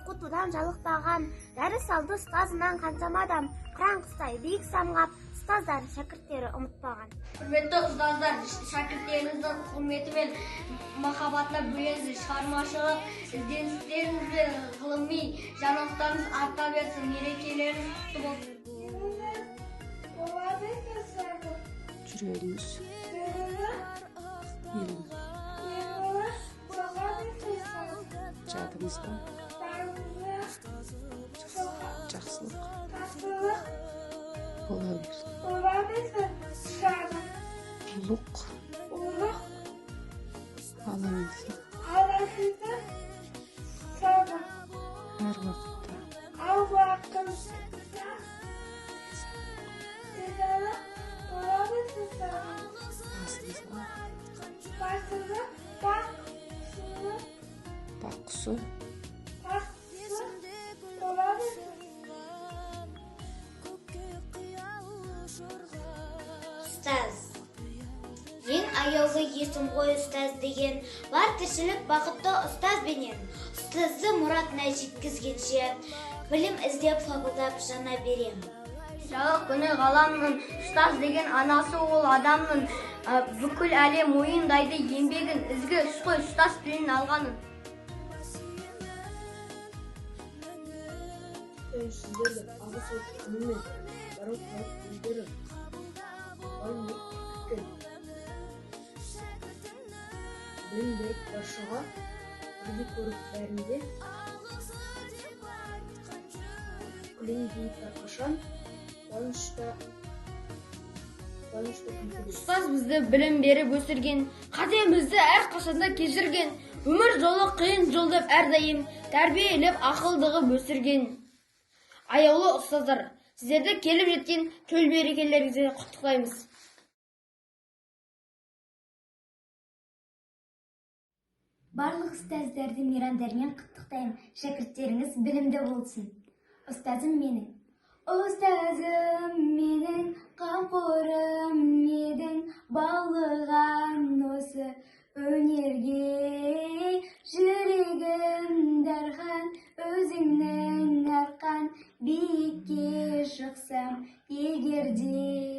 окутуудан жалыктаган, дарс алды устазынан канчама адам кыран кыстай бийик самгап, устаздар, шакирттери унутпаган. Hürmetli ustazlar, şakirtlerinizin hürmeti ve muhabbatına büyüyeniz, çıkarmaşılık, izleyicileriniz ve gılımî canlıklarınız arta versin, merekeleriniz kutlu olsun. Жүрегіміз еліміз жадымызда жақсылық бола берсін. Ұлық алаңызда әр уақытта басыңызға бақ құсы бола берсін. Устаз. Ең аяулы есім ғой устаз деген, бар тіршілік бақытты устаз бенен. Устазды мұратына жеткізгенше, білім іздеп фабылдап жана берем. Жалық күні ғаламның ұстаз деген анасы ол адамның бүкіл әлем мойындайды еңбегін ізгі ұшқой ұстаз білін алғанын. Sizlerle ağız açısını barok alıp bildirin. Aynı gün. Ben de başıma bir koruklarında kulün deyip takışan Qanışta Ұстаз бізді білім беріп өсірген, қатемізді әрқашанда кешірген, өмір жолы қиын жол деп әрдайым тәрбиелеп ақылдығы өсірген. Аяулы ұстаздар, сіздерді келіп жеткен төл мерекелеріңізге құттықтаймыз. Барлық ұстаздарды мейрамдармен құттықтаймын. Шәкірттеріңіз білімді болсын. Ұстазым менің. Ұстазым менің, қамқорым едің, бағлыған осы өнерге. Жүрегім дархан, өзіңнің арқан, биікке шықсам, егерде